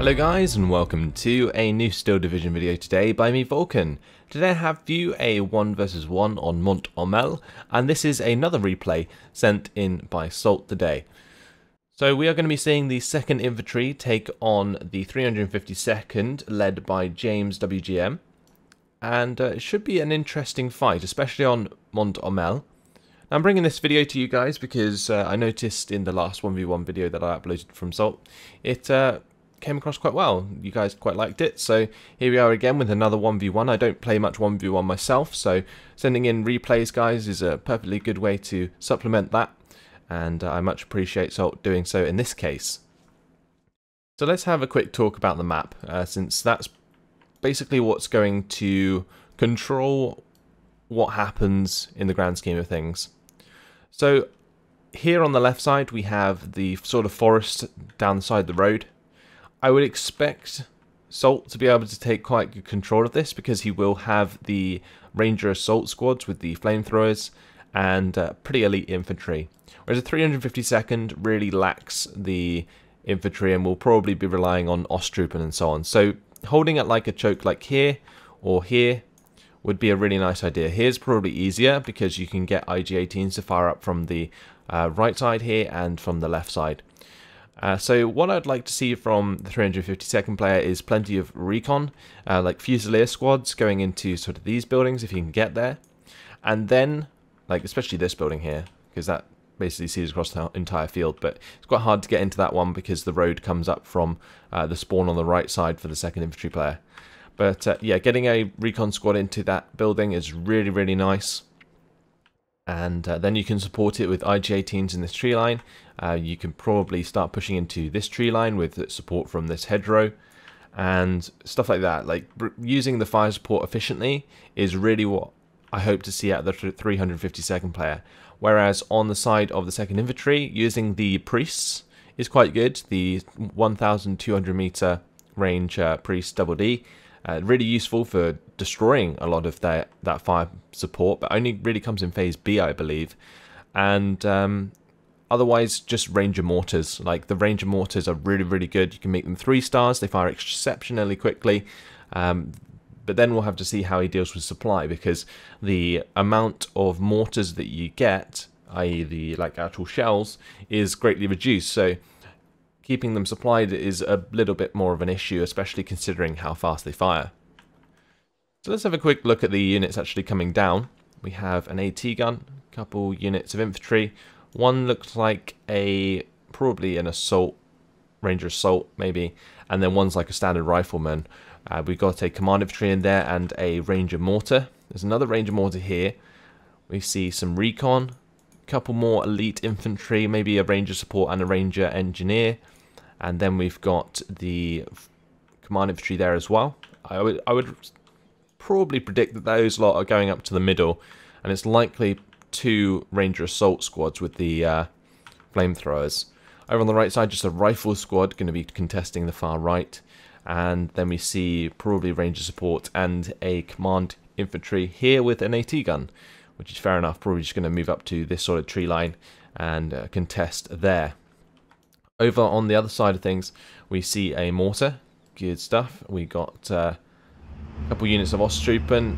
Hello guys and welcome to a new Steel Division video today by me Vulcan. Today I have for you a 1 vs 1 on Mont Ormel, and this is another replay sent in by Salt today. So we are going to be seeing the 2nd Infantry take on the 352nd led by James WGM, and it should be an interesting fight, especially on Mont Ormel. I'm bringing this video to you guys because I noticed in the last 1v1 video that I uploaded from Salt, it came across quite well. You guys quite liked it, so here we are again with another 1v1. I don't play much 1v1 myself, so sending in replays, guys, is a perfectly good way to supplement that, and I much appreciate Salt doing so in this case. So let's have a quick talk about the map, since that's basically what's going to control what happens in the grand scheme of things. So here on the left side we have the sort of forest down the side of the road. I would expect Salt to be able to take quite good control of this because he will have the Ranger Assault squads with the flamethrowers and pretty elite infantry. Whereas the 352nd really lacks the infantry and will probably be relying on Osttruppen and so on. So holding it like a choke like here or here would be a really nice idea. Here's probably easier because you can get IG-18s to fire up from the right side here and from the left side. So what I'd like to see from the 352nd player is plenty of recon, like Fusilier squads going into sort of these buildings if you can get there. And then, like especially this building here, because that basically sees across the entire field, but it's quite hard to get into that one because the road comes up from the spawn on the right side for the 2nd infantry player. But yeah, getting a recon squad into that building is really, really nice. And then you can support it with IG-18s in this tree line. You can probably start pushing into this tree line with support from this hedgerow and stuff like that. Like using the fire support efficiently is really what I hope to see out of the 352nd player. Whereas on the side of the 2nd infantry, using the priests is quite good. The 1,200 meter range priest double D. Really useful for destroying a lot of that fire support, but only really comes in phase B, I believe. And otherwise, just Ranger mortars. Like the Ranger mortars are really, really good. You can make them 3 stars. They fire exceptionally quickly. But then we'll have to see how he deals with supply, because the amount of mortars that you get, i.e. the actual shells, is greatly reduced. So keeping them supplied is a little bit more of an issue, especially considering how fast they fire. So let's have a quick look at the units actually coming down. We have an AT gun, a couple units of infantry. One looks like probably an assault, Ranger assault maybe, and then one's like a standard rifleman. We've got a command infantry in there and a Ranger mortar. There's another Ranger mortar here. We see some recon, a couple more elite infantry, maybe a Ranger support and a Ranger engineer. And then we've got the command infantry there as well. I would probably predict that those lot are going up to the middle, and it's likely 2 Ranger assault squads with the flamethrowers. Over on the right side, just a rifle squad going to be contesting the far right, and then we see probably Ranger support and a command infantry here with an AT gun, which is fair enough. Probably just going to move up to this sort of tree line and contest there. Over on the other side of things, we see a mortar. Good stuff. We got a couple units of Osttruppen,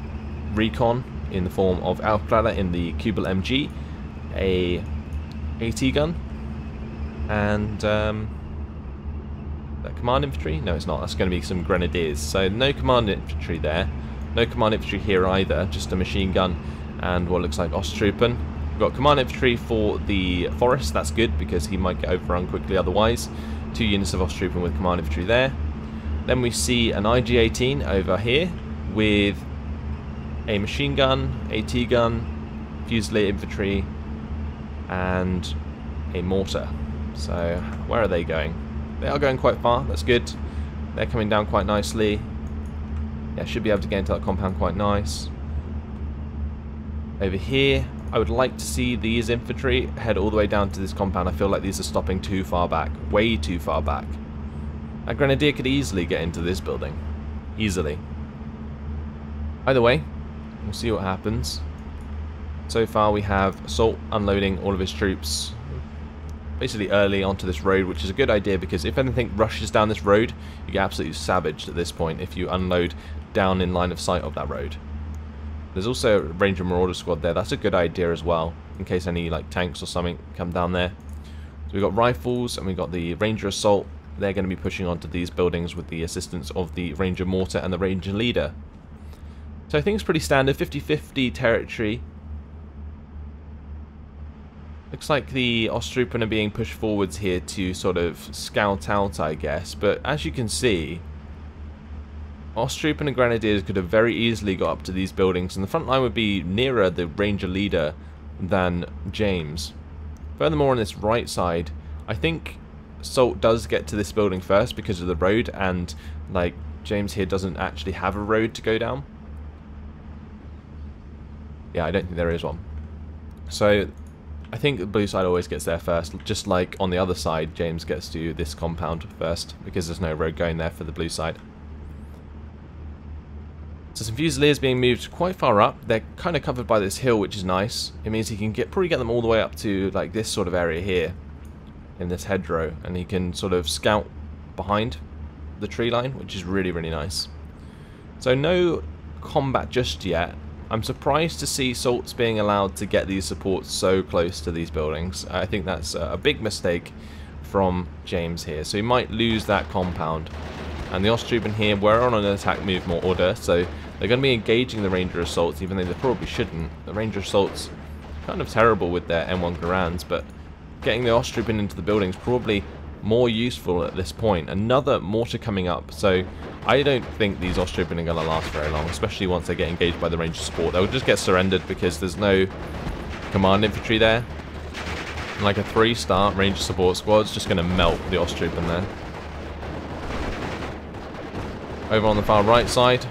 recon in the form of Aufklärer in the Kubel MG, a AT gun, and that command infantry? No, it's not. That's going to be some grenadiers. So no command infantry there. No command infantry here either. Just a machine gun and what looks like Osttruppen. We've got command infantry for the forest. That's good because he might get overrun quickly otherwise. 2 units of Osttruppen with command infantry there. Then we see an IG-18 over here with a machine gun, AT gun, Fusilier infantry, and a mortar. So where are they going? They are going quite far. That's good. They're coming down quite nicely. Yeah, should be able to get into that compound quite nice. Over here, I would like to see these infantry head all the way down to this compound. I feel like these are stopping too far back. Way too far back. A grenadier could easily get into this building. Easily. Either way, we'll see what happens. So far we have Assault unloading all of his troops basically early onto this road, which is a good idea because if anything rushes down this road, you get absolutely savaged at this point if you unload down in line of sight of that road. There's also a Ranger Marauder squad there. That's a good idea as well, in case any like tanks or something come down there. So we've got rifles and we've got the Ranger Assault. They're going to be pushing onto these buildings with the assistance of the Ranger Mortar and the Ranger Leader. So I think it's pretty standard, 50-50 territory. Looks like the Osttruppen are being pushed forwards here to sort of scout out, I guess. But as you can see, Osttruppen and Grenadiers could have very easily got up to these buildings, and the front line would be nearer the Ranger Leader than James. Furthermore, on this right side, I think Salt does get to this building first because of the road, and like James here doesn't actually have a road to go down. Yeah, I don't think there is one. So I think the blue side always gets there first, just like on the other side James gets to this compound first because there's no road going there for the blue side. So some Fusiliers being moved quite far up. They're kind of covered by this hill, which is nice. It means he can probably get them all the way up to like this sort of area here in this hedgerow, and he can sort of scout behind the tree line, which is really, really nice. So no combat just yet. I'm surprised to see Salts being allowed to get these supports so close to these buildings. I think that's a big mistake from James here. So he might lose that compound. And the Osttruppen here were on an attack move more order, so they're going to be engaging the Ranger Assaults, even though they probably shouldn't. The Ranger Assaults kind of terrible with their M1 Garands, but getting the Osttruppen into the building is probably more useful at this point. Another mortar coming up, so I don't think these Osttruppen are going to last very long, especially once they get engaged by the Ranger support. They'll just get surrendered because there's no command infantry there. Like a 3-star Ranger support squad's just going to melt the Osttruppen there. Over on the far right side,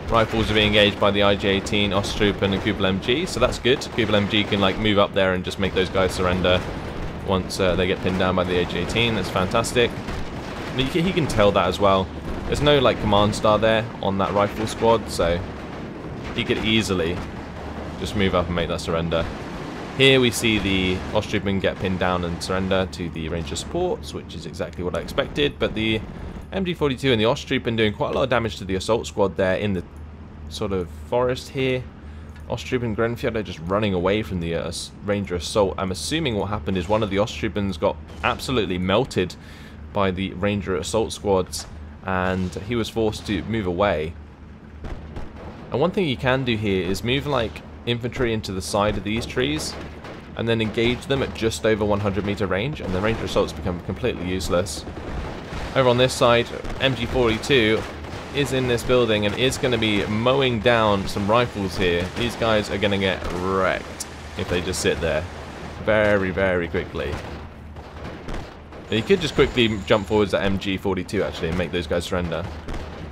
rifles are being engaged by the IG-18, Osttruppen and Kubel MG, so that's good. Kubel MG can like move up there and just make those guys surrender once they get pinned down by the IG-18. That's fantastic. He can tell that as well. There's no like command star there on that rifle squad, so he could easily just move up and make that surrender. Here we see the Osttruppen get pinned down and surrender to the Ranger supports, which is exactly what I expected, but the MG42 and the Osttruppen doing quite a lot of damage to the assault squad there in the sort of forest here. Osttruppen Grenfjord are just running away from the Ranger assault. I'm assuming what happened is one of the Osttruppens got absolutely melted by the Ranger assault squads and he was forced to move away. And one thing you can do here is move like infantry into the side of these trees and then engage them at just over 100-meter range, and the Ranger assaults become completely useless. Over on this side, MG42 is in this building and is going to be mowing down some rifles here. These guys are going to get wrecked if they just sit there very, very quickly. You could just quickly jump forwards at MG42 actually and make those guys surrender.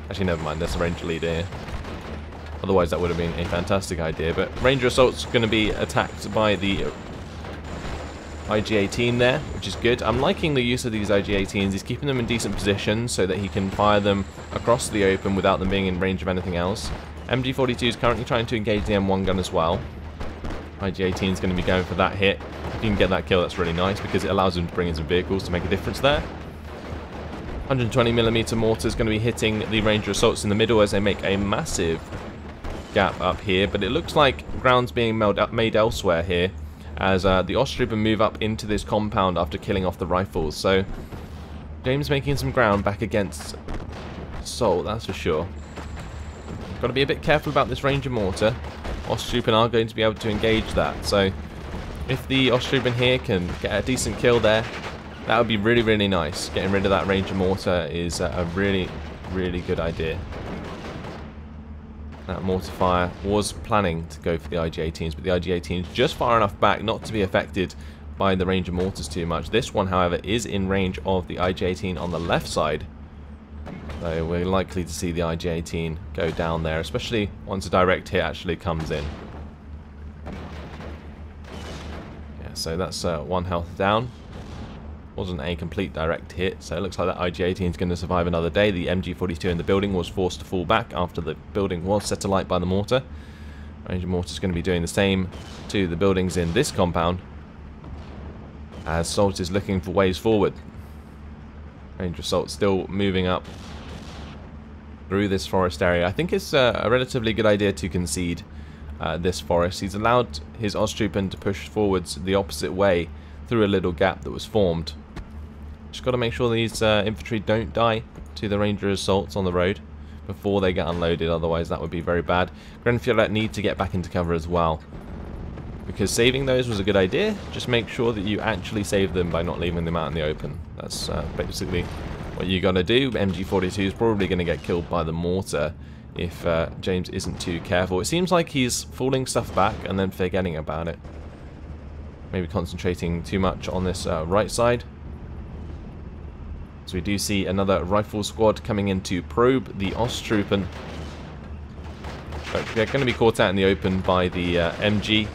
Actually, never mind, there's a Ranger leader here. Otherwise that would have been a fantastic idea, but Ranger assault's going to be attacked by the IG-18 there, which is good. I'm liking the use of these IG-18s. He's keeping them in decent position so that he can fire them across the open without them being in range of anything else. MG42 is currently trying to engage the M1 gun as well. IG-18 is going to be going for that hit. If you can get that kill, that's really nice because it allows him to bring in some vehicles to make a difference there. 120mm mortar is going to be hitting the Ranger assaults in the middle as they make a massive gap up here, but it looks like ground's being made elsewhere here, as the Osttruppen move up into this compound after killing off the rifles. So James making some ground back against Salt, that's for sure. Got to be a bit careful about this Ranger mortar. Osttruppen are going to be able to engage that, so if the Osttruppen here can get a decent kill there, that would be really, really nice. Getting rid of that Ranger mortar is a really, really good idea. That mortar fire was planning to go for the IG-18s, but the IG-18s just far enough back not to be affected by the Ranger mortars too much. This one, however, is in range of the IG-18 on the left side. So we're likely to see the IG-18 go down there, especially once a direct hit actually comes in. Yeah, so that's 1 health down. Wasn't a complete direct hit, so it looks like that IG-18 is going to survive another day. The MG42 in the building was forced to fall back after the building was set alight by the mortar. Ranger mortar is going to be doing the same to the buildings in this compound. as Salt is looking for ways forward. Ranger Assault still moving up through this forest area. I think it's a relatively good idea to concede this forest. He's allowed his Osttrooper to push forwards the opposite way through a little gap that was formed. Just got to make sure these infantry don't die to the Ranger Assaults on the road before they get unloaded, otherwise that would be very bad. Grenfiolet need to get back into cover as well, because saving those was a good idea. Just make sure that you actually save them by not leaving them out in the open. That's basically what you got to do. MG42 is probably going to get killed by the mortar if James isn't too careful. It seems like he's falling stuff back and then forgetting about it. Maybe concentrating too much on this right side. So we do see another rifle squad coming in to probe the Osttruppen. But they're going to be caught out in the open by the MG.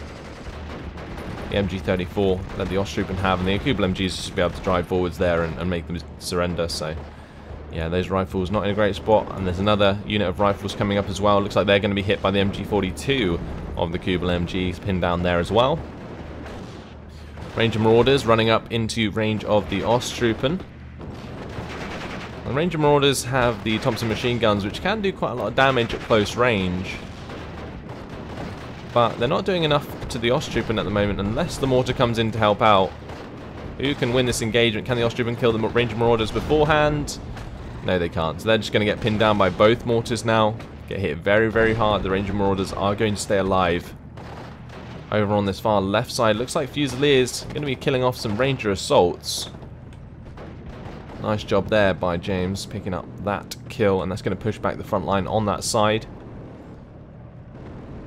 The MG34 that the Osttruppen have, and the Kubel MGs just be able to drive forwards there and make them surrender. So yeah, those rifles not in a great spot, and there's another unit of rifles coming up as well. Looks like they're going to be hit by the MG42 of the Kubel MGs, pinned down there as well. Ranger Marauders running up into range of the Osttruppen. The Ranger Marauders have the Thompson machine guns, which can do quite a lot of damage at close range, but they're not doing enough to the Osttruppen at the moment unless the mortar comes in to help out. Who can win this engagement? Can the Osttruppen kill the Ranger Marauders beforehand? No, they can't. So they're just going to get pinned down by both mortars now. Get hit very, very hard. The Ranger Marauders are going to stay alive. Over on this far left side, looks like Fusiliers going to be killing off some Ranger Assaults. Nice job there by James, picking up that kill, and that's going to push back the front line on that side.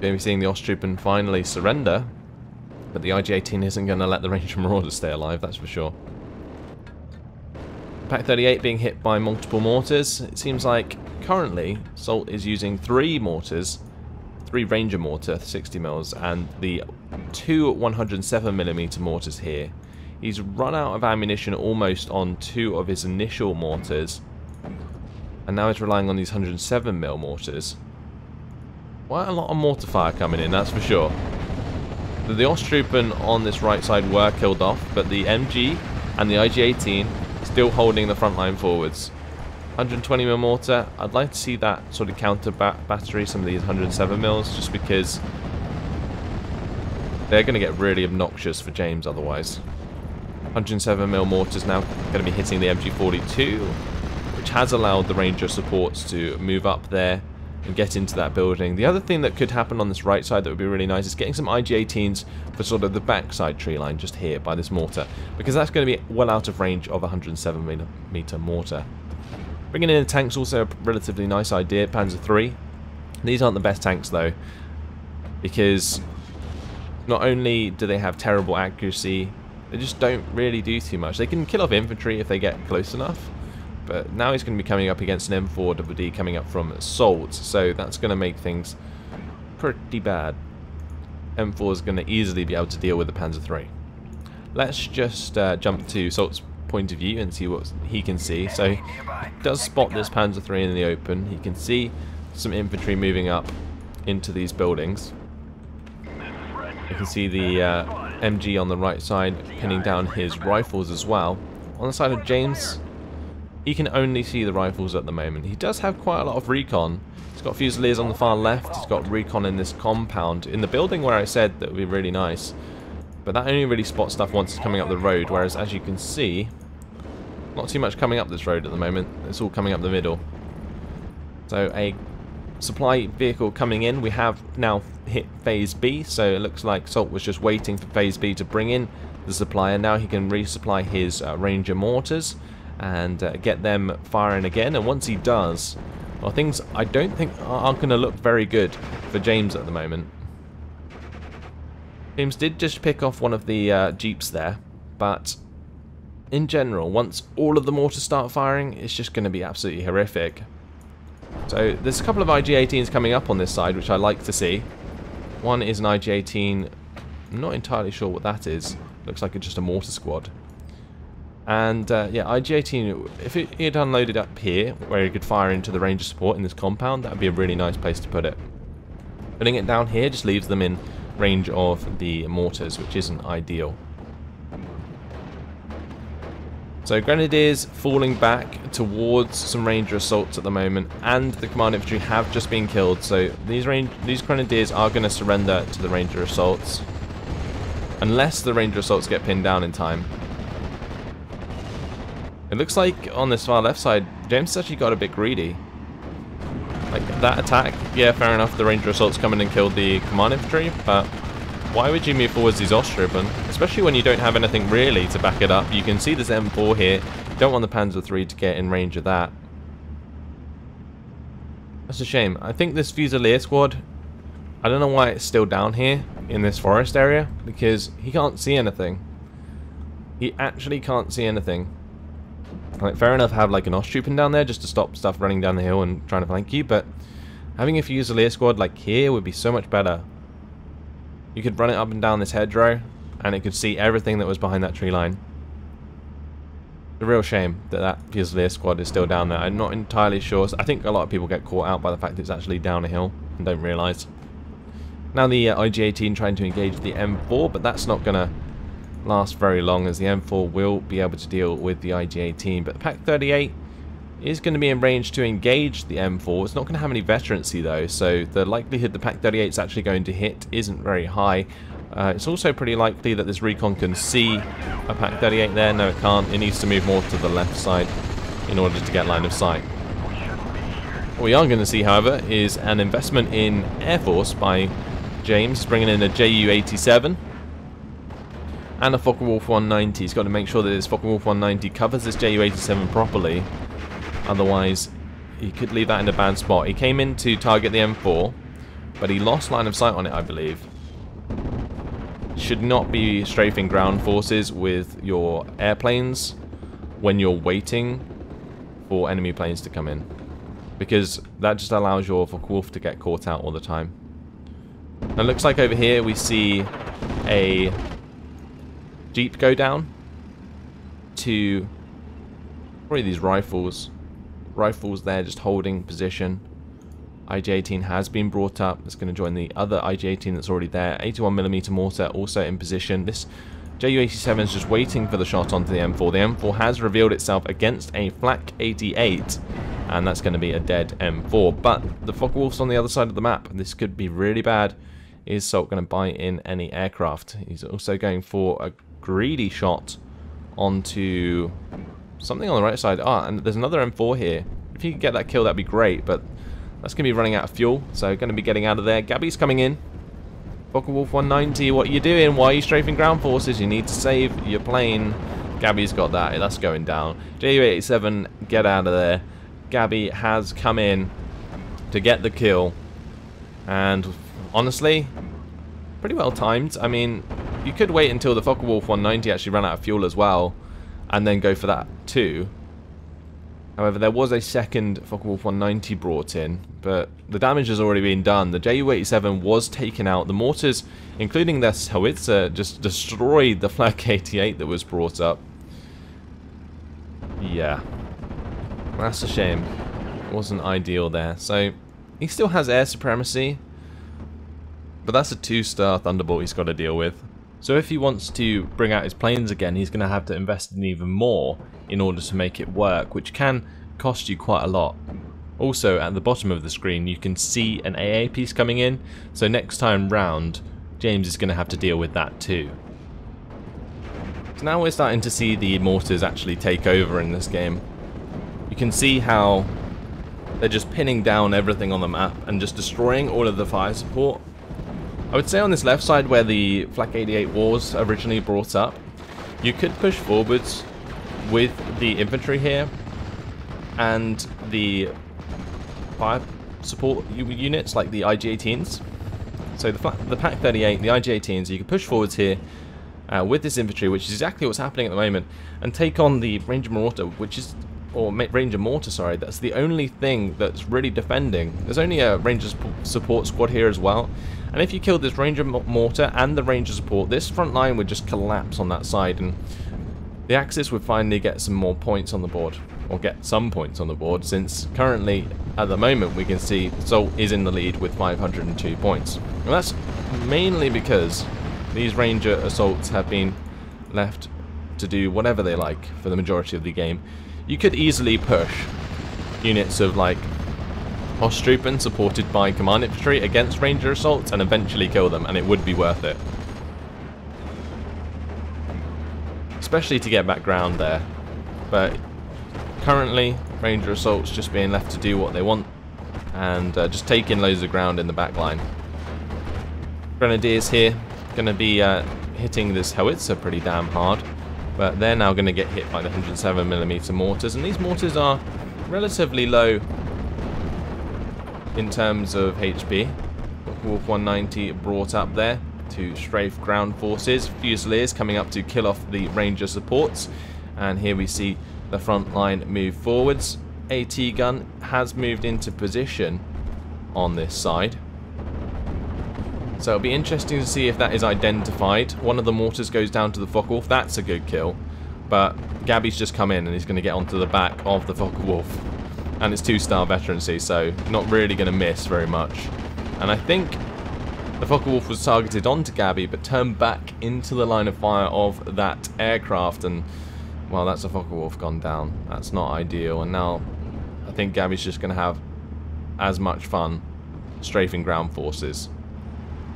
Going to be seeing the Osttruppen finally surrender, but the IG-18 isn't going to let the Ranger Marauders stay alive, that's for sure. Pack 38 being hit by multiple mortars. It seems like currently Salt is using 3 mortars, 3 Ranger mortar 60mm, and the 2 107mm mortars here. He's run out of ammunition almost on 2 of his initial mortars, and now he's relying on these 107mm mortars. Quite a lot of mortar fire coming in, that's for sure. The Osttruppen on this right side were killed off, but the MG and the IG-18 still holding the front line forwards. 120mm mortar, I'd like to see that sort of counter battery some of these 107mm, just because they're going to get really obnoxious for James otherwise. 107mm mortars now going to be hitting the MG42, which has allowed the Ranger supports to move up there and get into that building. The other thing that could happen on this right side that would be really nice is getting some IG-18s for sort of the backside tree line just here by this mortar, because that's going to be well out of range of a 107mm mortar. Bringing in a tank's also a relatively nice idea, Panzer III. These aren't the best tanks though, because not only do they have terrible accuracy, they just don't really do too much. They can kill off infantry if they get close enough, but now he's going to be coming up against an M4 WD coming up from Salt, so that's going to make things pretty bad. M4 is going to easily be able to deal with the Panzer III. Let's just jump to Salt's point of view and see what he can see. So he does spot this Panzer III in the open. He can see some infantry moving up into these buildings. You can see the MG on the right side pinning down his rifles as well. On the side of James, he can only see the rifles at the moment. He does have quite a lot of recon. He's got Fusiliers on the far left. He's got recon in this compound. In the building where I said that would be really nice. But that only really spots stuff once it's coming up the road. Whereas, as you can see, not too much coming up this road at the moment. It's all coming up the middle. So a supply vehicle coming in. We have now hit phase B. So it looks like Salt was just waiting for phase B to bring in the supply. And now he can resupply his Ranger mortars and get them firing again. And once he does, well, things I don't think are going to look very good for James at the moment. James did just pick off one of the jeeps there, but in general, once all of the mortars start firing, it's just going to be absolutely horrific. So there's a couple of IG-18s coming up on this side, which I like to see. One is an IG-18, I'm not entirely sure what that is. Looks like it's just a mortar squad. And yeah, IG-18, if it had unloaded up here, where he could fire into the Ranger support in this compound, that would be a really nice place to put it. Putting it down here just leaves them in range of the mortars, which isn't ideal. So Grenadiers falling back towards some Ranger assaults at the moment, and the command infantry have just been killed. So these Grenadiers are going to surrender to the Ranger assaults, unless the Ranger assaults get pinned down in time. It looks like on this far left side, James has actually got a bit greedy. Like that attack, yeah, fair enough. The Ranger assaults come in and killed the command infantry, but why would you move forwards these Ostrippen? Especially when you don't have anything really to back it up. You can see this M4 here. You don't want the Panzer III to get in range of that. That's a shame. I think this Fusilier squad, I don't know why it's still down here in this forest area, because he can't see anything. He actually can't see anything. Like, fair enough, have like an Osttroopen down there just to stop stuff running down the hill and trying to flank you, but having a Fusilier squad like here would be so much better. You could run it up and down this hedgerow, and it could see everything that was behind that tree line. It's a real shame that that Fusilier squad is still down there. I'm not entirely sure. I think a lot of people get caught out by the fact it's actually down a hill and don't realise. Now the IG-18 trying to engage the M4, but that's not going to last very long, as the M4 will be able to deal with the IG-18. But the Pak-38 is going to be in range to engage the M4. It's not going to have any veterancy though, so the likelihood the Pak-38 is actually going to hit isn't very high. It's also pretty likely that this recon can see a Pak-38 there. No, it can't. It needs to move more to the left side in order to get line of sight. What we are going to see, however, is an investment in Air Force by James, bringing in a Ju-87 and a Focke-Wulf 190. He's got to make sure that this Focke-Wulf 190 covers this Ju-87 properly. Otherwise, he could leave that in a bad spot. He came in to target the M4, but he lost line of sight on it, I believe. Should not be strafing ground forces with your airplanes when you're waiting for enemy planes to come in, because that just allows your Focke-Wulf to get caught out all the time. Now, it looks like over here we see a Jeep go down to probably these rifles. Rifles there just holding position. IG-18 has been brought up. It's going to join the other IG-18 that's already there. 81mm mortar also in position. This Ju-87 is just waiting for the shot onto the M4. The M4 has revealed itself against a Flak 88, and that's going to be a dead M4. But the Focke-Wulf's on the other side of the map. This could be really bad. Is Salt going to buy in any aircraft? He's also going for a greedy shot onto something on the right side. Ah, and there's another M4 here. If you could get that kill, that'd be great, but that's going to be running out of fuel, so going to be getting out of there. Gabby's coming in. Focke-Wulf 190, what are you doing? Why are you strafing ground forces? You need to save your plane. Gabby's got that. That's going down. Ju-87, get out of there. Gabby has come in to get the kill. And honestly, pretty well timed. I mean, you could wait until the Focke-Wulf 190 actually ran out of fuel as well, and then go for that too. However, there was a second Focke-Wulf 190 brought in, but the damage has already been done. The Ju-87 was taken out. The mortars, including their howitzer, just destroyed the Flak 88 that was brought up. Yeah, that's a shame. It wasn't ideal there. So, he still has air supremacy, but that's a 2-star Thunderbolt he's got to deal with. So if he wants to bring out his planes again, he's going to have to invest in even more in order to make it work, which can cost you quite a lot. Also, at the bottom of the screen, you can see an AA piece coming in, so next time round, James is going to have to deal with that too. So now we're starting to see the mortars actually take over in this game. You can see how they're just pinning down everything on the map and just destroying all of the fire support. I would say on this left side where the Flak 88 was originally brought up, you could push forwards with the infantry here and the fire support units like the IG-18s. So the Pak-38, the IG-18s, you can push forwards here with this infantry, which is exactly what's happening at the moment, and take on the Ranger Mortar, Ranger Mortar, sorry. That's the only thing that's really defending. There's only a Ranger support squad here as well. And if you killed this Ranger Mortar and the Ranger support, this front line would just collapse on that side, and the Axis would finally get some more points on the board, or get some points on the board, since currently, at the moment, we can see Salt is in the lead with 502 points. And that's mainly because these Ranger assaults have been left to do whatever they like for the majority of the game. You could easily push units of like Osttruppen supported by command infantry against ranger assaults and eventually kill them, and it would be worth it. Especially to get back ground there. But currently, ranger assaults just being left to do what they want and just taking loads of ground in the back line. Grenadiers here going to be hitting this howitzer pretty damn hard, but they're now going to get hit by the 107mm mortars, and these mortars are relatively low in terms of HP. Wolf 190 brought up there to strafe ground forces. Fusiliers coming up to kill off the ranger supports, and here we see the front line move forwards. AT gun has moved into position on this side, so it'll be interesting to see if that is identified. One of the mortars goes down to the Focke-Wulf. That's a good kill, but Gabby's just come in and he's going to get onto the back of the Focke-Wulf, and it's 2-star veterancy, so not really going to miss very much. And I think the Focke-Wulf was targeted onto Gabby, but turned back into the line of fire of that aircraft, and well, that's a Focke-Wulf gone down. That's not ideal, and now I think Gabby's just going to have as much fun strafing ground forces.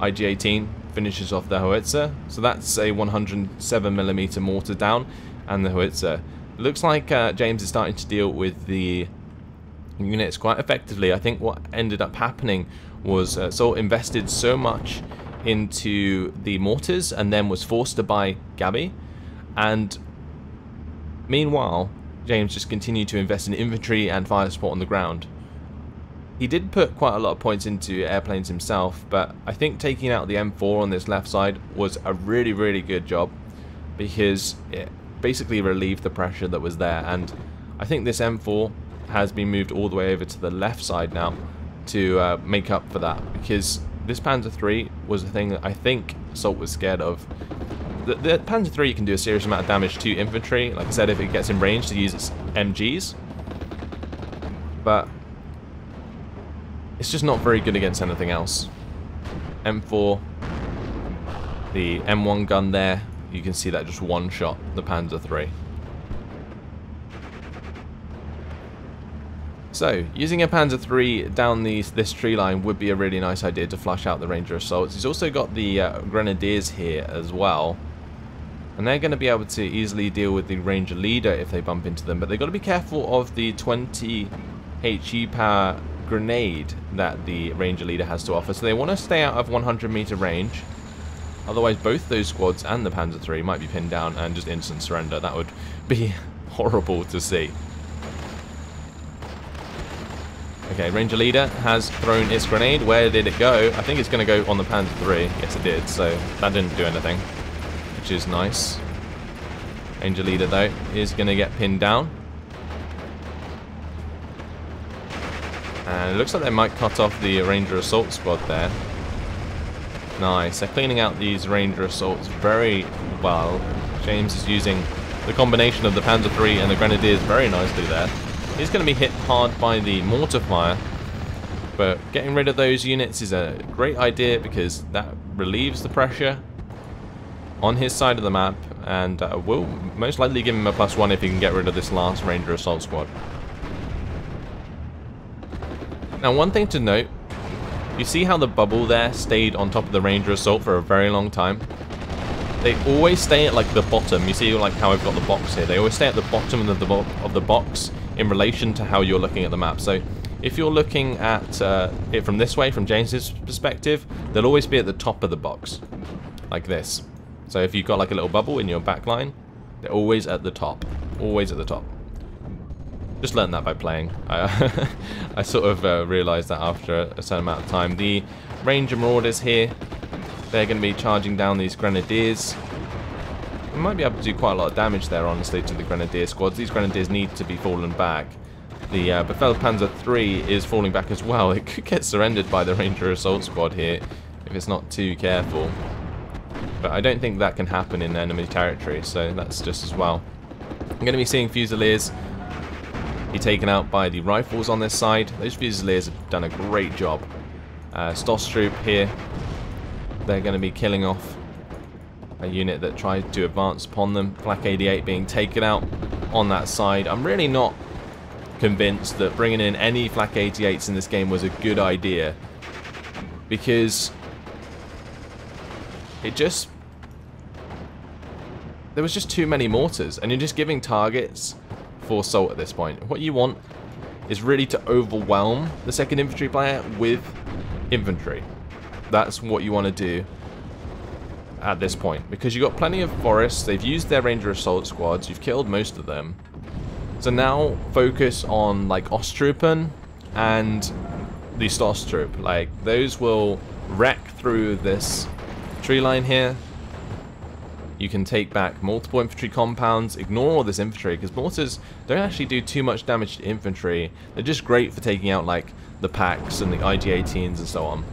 IG-18 finishes off the howitzer, so that's a 107mm mortar down, and the howitzer. Looks like James is starting to deal with the units quite effectively. I think what ended up happening was Salt invested so much into the mortars and then was forced to buy Gabby, and meanwhile James just continued to invest in infantry and fire support on the ground. He did put quite a lot of points into airplanes himself, but I think taking out the M4 on this left side was a really good job, because it basically relieved the pressure that was there, and I think this M4 has been moved all the way over to the left side now to make up for that, because this Panzer III was a thing that I think Assault was scared of. The Panzer III can do a serious amount of damage to infantry, like I said, if it gets in range to use its MGs, but it's just not very good against anything else. M4, the M1 gun there, you can see that just one shot the Panzer III. So, using a Panzer III down this tree line would be a really nice idea to flush out the Ranger Assaults. He's also got the Grenadiers here as well, and they're going to be able to easily deal with the Ranger Leader if they bump into them, but they've got to be careful of the 20 HE power grenade that the Ranger Leader has to offer, so they want to stay out of 100-meter range. Otherwise both those squads and the Panzer III might be pinned down and just instant surrender. That would be horrible to see. Okay, Ranger Leader has thrown its grenade. Where did it go? I think it's going to go on the Panzer III. Yes, it did, so that didn't do anything, which is nice. Ranger Leader, though, is going to get pinned down. And it looks like they might cut off the Ranger Assault squad there. Nice. They're cleaning out these Ranger Assaults very well. James is using the combination of the Panzer III and the Grenadiers very nicely there. He's going to be hit hard by the mortar fire, but getting rid of those units is a great idea because that relieves the pressure on his side of the map, and will most likely give him a +1 if he can get rid of this last Ranger Assault squad. Now, one thing to note, you see how the bubble there stayed on top of the Ranger Assault for a very long time? They always stay at like the bottom. You see like how I've got the box here. They always stay at the bottom of the box in relation to how you're looking at the map. So if you're looking at it from this way, from James's perspective, they'll always be at the top of the box, like this. So if you've got like a little bubble in your back line, they're always at the top. Always at the top. Just learned that by playing. I sort of realised that after a certain amount of time. The Ranger Marauders here, they're going to be charging down these Grenadiers. We might be able to do quite a lot of damage there, honestly, to the Grenadier squads. These Grenadiers need to be fallen back. The Befehl Panzer III is falling back as well. It could get surrendered by the Ranger Assault squad here if it's not too careful. But I don't think that can happen in enemy territory, so that's just as well. I'm going to be seeing Fusiliers be taken out by the rifles on this side. Those Fusiliers have done a great job. Stoss Troop here, they're going to be killing off a unit that tried to advance upon them. Flak 88 being taken out on that side. I'm really not convinced that bringing in any Flak 88s in this game was a good idea, because there was just too many mortars, and you're just giving targets for assault at this point. What you want is really to overwhelm the second infantry player with infantry. That's what you want to do at this point, because you've got plenty of forests. They've used their ranger assault squads. You've killed most of them. So now focus on like Osttruppen and the Stoßtrupp. Like, those will wreck through this tree line here. You can take back multiple infantry compounds. Ignore all this infantry, because mortars don't actually do too much damage to infantry. They're just great for taking out like the packs and the IG-18s and so on.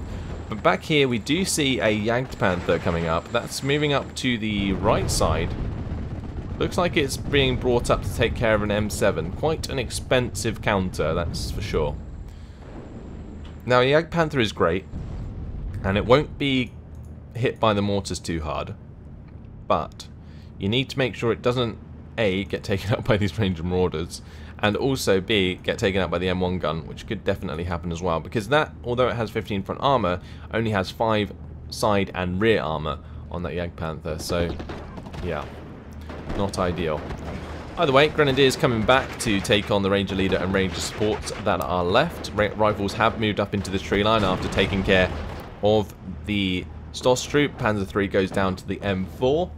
But back here we do see a Jagdpanther coming up. That's moving up to the right side. Looks like it's being brought up to take care of an M7. Quite an expensive counter, that's for sure. Now, a Jagdpanther is great, and it won't be hit by the mortars too hard. But you need to make sure it doesn't, A, get taken out by these Ranger Marauders, and also, B, get taken out by the M1 gun, which could definitely happen as well. Because that, although it has 15 front armor, only has 5 side and rear armor on that Jagdpanther. So, yeah. Not ideal. Either way, Grenadiers coming back to take on the Ranger Leader and Ranger supports that are left. Rifles have moved up into the tree line after taking care of the Stoßtrupp. Panzer III goes down to the M4.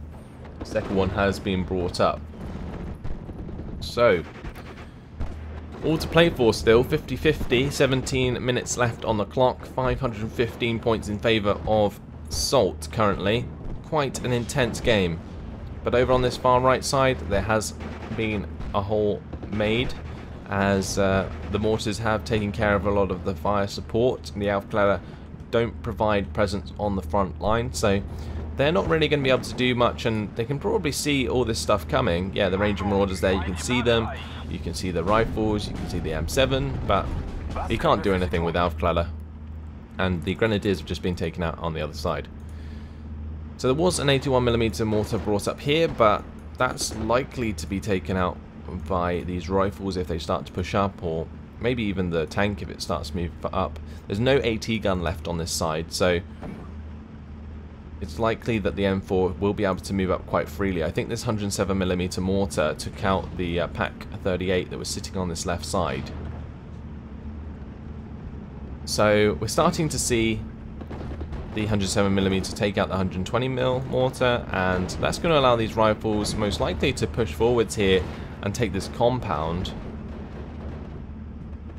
The second one has been brought up. So, all to play for still. 50-50, 17 minutes left on the clock. 515 points in favour of Salt currently. Quite an intense game. But over on this far right side, there has been a hole made, as the mortars have taken care of a lot of the fire support. The Aufklärer don't provide presence on the front line, so they're not really going to be able to do much, and they can probably see all this stuff coming. Yeah, the Ranger Marauders there, you can see them, you can see the rifles, you can see the M7, but you can't do anything with Aufklärer. And the Grenadiers have just been taken out on the other side. So there was an 81mm mortar brought up here, but that's likely to be taken out by these rifles if they start to push up, or maybe even the tank if it starts to move up. There's no AT gun left on this side, so it's likely that the M4 will be able to move up quite freely. I think this 107mm mortar took out the Pak 38 that was sitting on this left side. So we're starting to see the 107mm take out the 120mm mortar, and that's going to allow these rifles most likely to push forwards here and take this compound.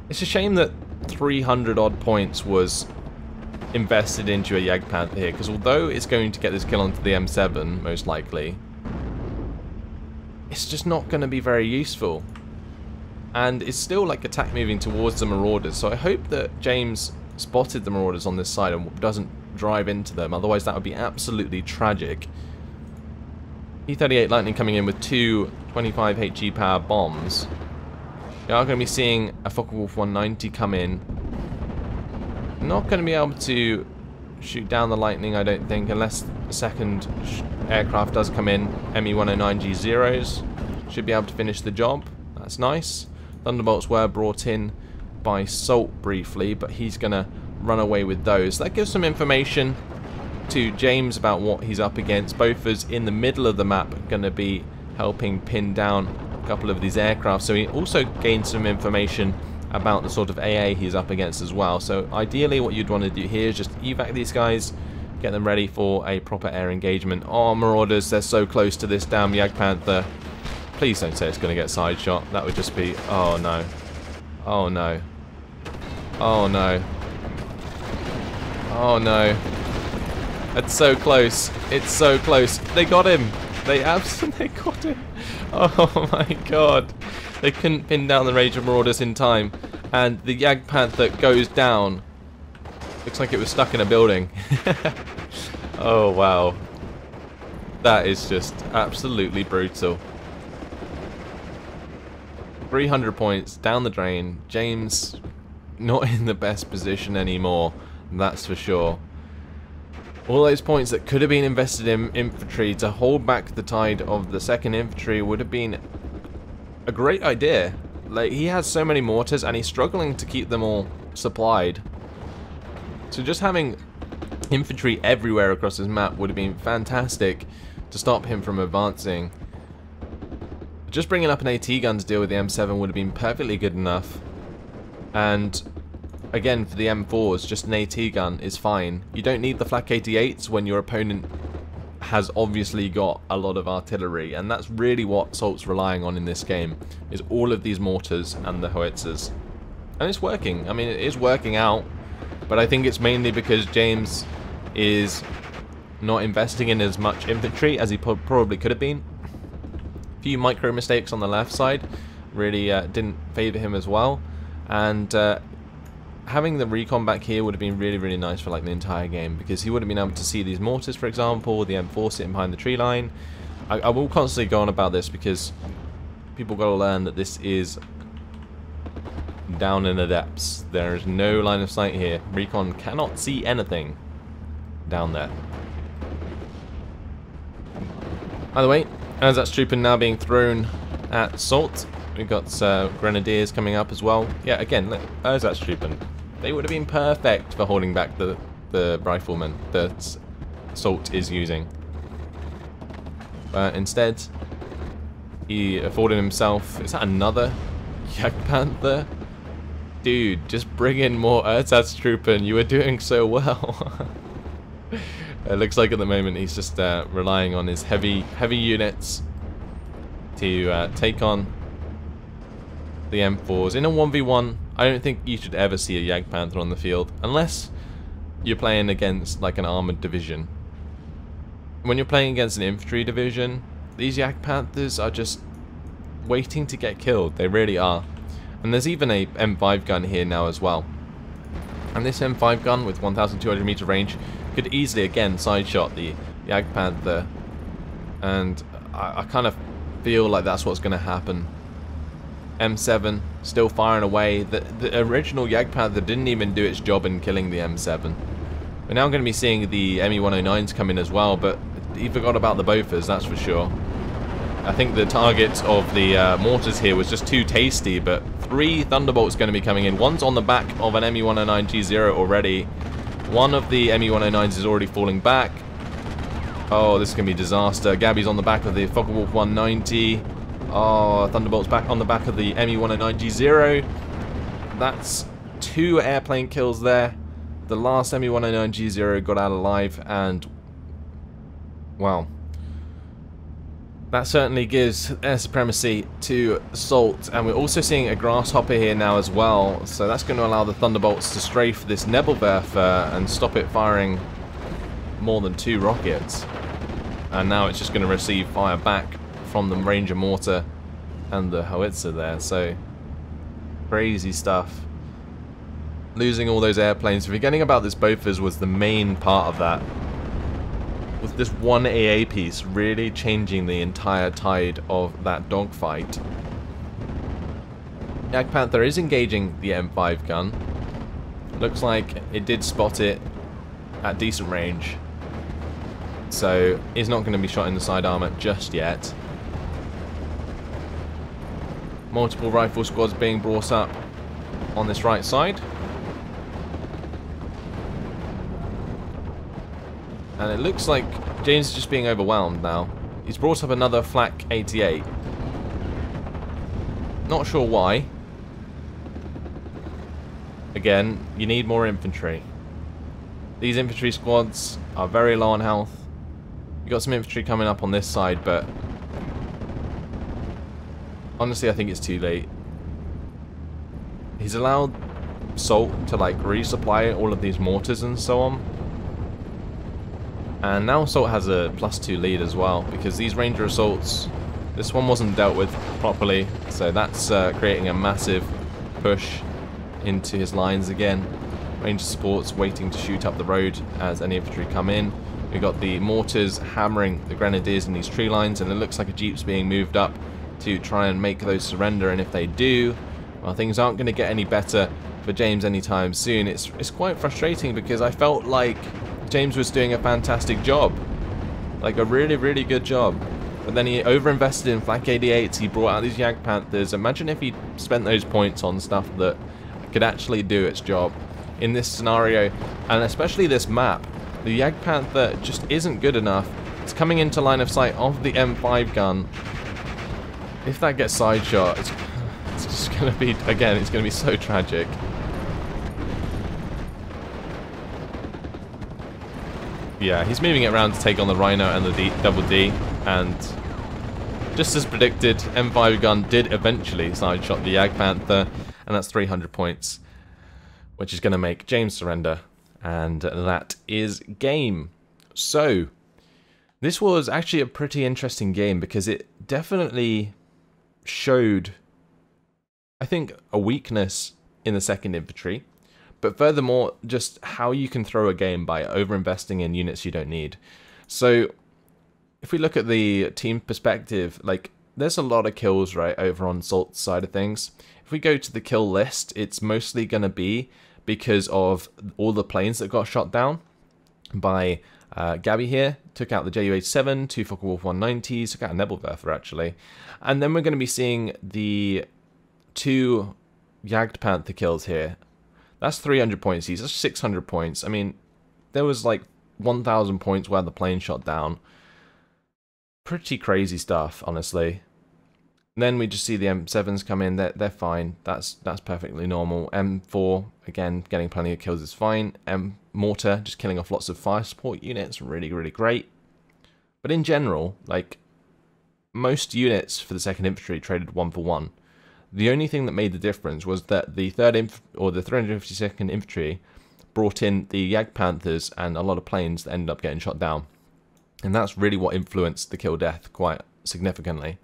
It's a shame that 300 odd points was invested into a Jagdpanther here, because although it's going to get this kill onto the M7 most likely, it's just not going to be very useful. And it's still like attack moving towards the Marauders, so I hope that James spotted the Marauders on this side and doesn't drive into them, otherwise that would be absolutely tragic. E-38 Lightning coming in with 2 25 HE power bombs. We are going to be seeing a Focke-Wulf 190 come in. Not going to be able to shoot down the Lightning, I don't think, unless the second aircraft does come in. ME-109G0s should be able to finish the job. That's nice. Thunderbolts were brought in by Salt briefly, but he's going to run away with those. That gives some information to James about what he's up against. Both of us in the middle of the map are going to be helping pin down a couple of these aircraft, so he also gains some information about the sort of AA he's up against as well. So ideally what you'd want to do here is just evac these guys, get them ready for a proper air engagement. Oh, Marauders, they're so close to this damn Jagdpanther. Please don't say it's going to get side shot. That would just be... oh no. Oh no. Oh no. Oh no. It's so close. It's so close. They got him. They absolutely got him. Oh my god. They couldn't pin down the Ranger Marauders in time. And the Jagdpanther goes down. Looks like it was stuck in a building. Oh wow. That is just absolutely brutal. 300 points down the drain. James not in the best position anymore, that's for sure. All those points that could have been invested in infantry to hold back the tide of the 2nd Infantry would have been a great idea. Like, he has so many mortars and he's struggling to keep them all supplied. So just having infantry everywhere across his map would have been fantastic to stop him from advancing. Just bringing up an AT gun to deal with the M7 would have been perfectly good enough. And again, for the M4s, just an AT gun is fine. You don't need the flak 88s when your opponent has obviously got a lot of artillery, and that's really what Salt's relying on in this game, is all of these mortars and the howitzers. And it's working. I mean, it is working out, but I think it's mainly because James is not investing in as much infantry as he probably could have been. A few micro mistakes on the left side really didn't favour him as well, and having the recon back here would have been really, really nice for like the entire game, because he would have been able to see these mortars, for example, the M4 sitting behind the tree line. I will constantly go on about this because people got to learn that this is down in the depths. There is no line of sight here. Recon cannot see anything down there. Either way, as that's trooping now being thrown at Salt, we've got Grenadiers coming up as well. Yeah, again, look, as that's trooping. They would have been perfect for holding back the riflemen that Salt is using. But instead, he afforded himself... Is that another Jagdpanther? Dude, just bring in more Ersatztruppen. You were doing so well. It looks like at the moment he's just relying on his heavy units to take on the M4s. In a 1v1, I don't think you should ever see a Jagdpanther on the field, unless you're playing against like an armoured division. When you're playing against an infantry division, these Jagdpanthers are just waiting to get killed. They really are. And there's even a M5 gun here now as well. And this M5 gun with 1,200 meter range could easily again sideshot the Jagdpanther. And I kind of feel like that's what's going to happen. M7 still firing away. The original Jagdpanther didn't even do its job in killing the M7. We're now going to be seeing the ME-109s come in as well, but he forgot about the Bofors, that's for sure. I think the target of the mortars here was just too tasty, but 3 Thunderbolts going to be coming in. One's on the back of an ME-109G0 already. One of the ME-109s is already falling back. Oh, this is going to be disaster. Gabby's on the back of the Focke-Wulf 190. Oh, Thunderbolt's back on the back of the ME-109G0. That's 2 airplane kills there. The last ME-109G0 got out alive, and well, that certainly gives air supremacy to Salt. And we're also seeing a Grasshopper here now as well, so that's going to allow the Thunderbolts to strafe this Nebelwerfer and stop it firing more than 2 rockets. And now it's just going to receive fire back from the Ranger mortar and the howitzer there. So crazy stuff. Losing all those airplanes, forgetting about this Bofors was the main part of that. With this one AA piece really changing the entire tide of that dogfight. Jagdpanther is engaging the M5 gun. Looks like it did spot it at decent range, so he's not going to be shot in the side armor just yet. Multiple rifle squads being brought up on this right side. And it looks like James is just being overwhelmed now. He's brought up another flak 88. Not sure why. Again, you need more infantry. These infantry squads are very low on health. You've got some infantry coming up on this side, but honestly I think it's too late. He's allowed Salt to like resupply all of these mortars and so on. And now Salt has a +2 lead as well, because these Ranger assaults, this one wasn't dealt with properly, so that's creating a massive push into his lines again. Ranger supports waiting to shoot up the road as any infantry come in. We've got the mortars hammering the Grenadiers in these tree lines, and it looks like a jeep's being moved up to try and make those surrender, and if they do, well, things aren't going to get any better for James anytime soon. It's quite frustrating, because I felt like James was doing a fantastic job. Like a really, really good job. But then he overinvested in Flak 88s, he brought out these Jagdpanthers. Imagine if he spent those points on stuff that could actually do its job in this scenario, and especially this map. The Jagdpanther just isn't good enough. It's coming into line of sight of the M5 gun. If that gets side shot, it's just going to be, again, it's going to be so tragic. Yeah, he's moving it around to take on the Rhino and the Double D, and just as predicted, M5 gun did eventually side shot the Jagdpanther, and that's 300 points, which is going to make James surrender, and that is game. So, this was actually a pretty interesting game because it definitely showed, I think, a weakness in the 2nd Infantry, but furthermore, just how you can throw a game by overinvesting in units you don't need. So, if we look at the team perspective, like, there's a lot of kills, right, over on Salt's side of things. If we go to the kill list, it's mostly going to be because of all the planes that got shot down by Gabby here. Took out the Ju-87, 2 Focke-Wulf 190s, took out a Nebelwerfer actually. And then we're going to be seeing the 2 Jagdpanther kills here. That's 300 points, that's 600 points. I mean, there was like 1,000 points where the plane shot down. Pretty crazy stuff, honestly. And then we just see the M7s come in, they're fine, that's perfectly normal. M4, again, getting plenty of kills is fine. Mortar, just killing off lots of fire support units, really, really great. But in general, like, most units for the 2nd Infantry traded 1 for 1. The only thing that made the difference was that the 352nd Infantry brought in the Jagdpanthers and a lot of planes that ended up getting shot down. And that's really what influenced the kill death quite significantly.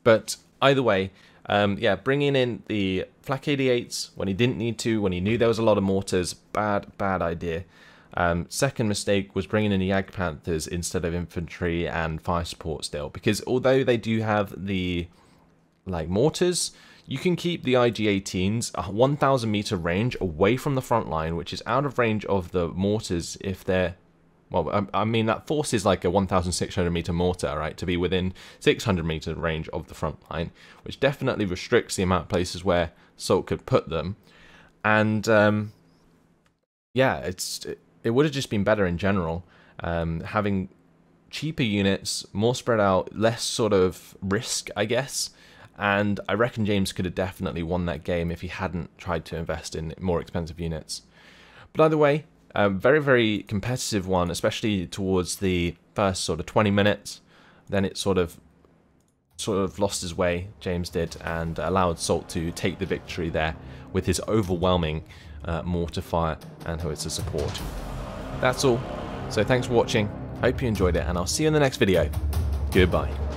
But either way, yeah, bringing in the Flak 88s when he didn't need to, when he knew there was a lot of mortars, bad idea. Second mistake was bringing in the Jagdpanthers instead of infantry and fire support still, because although they do have the mortars, you can keep the IG-18s a 1,000 meter range away from the front line, which is out of range of the mortars if they're, well, I mean, that forces like a 1,600 meter mortar, right, to be within 600 meter range of the front line, which definitely restricts the amount of places where Salt could put them. And yeah, it would have just been better in general, having cheaper units, more spread out, less sort of risk, I guess. And I reckon James could have definitely won that game if he hadn't tried to invest in more expensive units. But either way, very, very competitive one, especially towards the first sort of 20 minutes. Then it sort of lost his way, James did, and allowed Salt to take the victory there with his overwhelming mortar fire and howitzer support. That's all. So thanks for watching. Hope you enjoyed it, and I'll see you in the next video. Goodbye.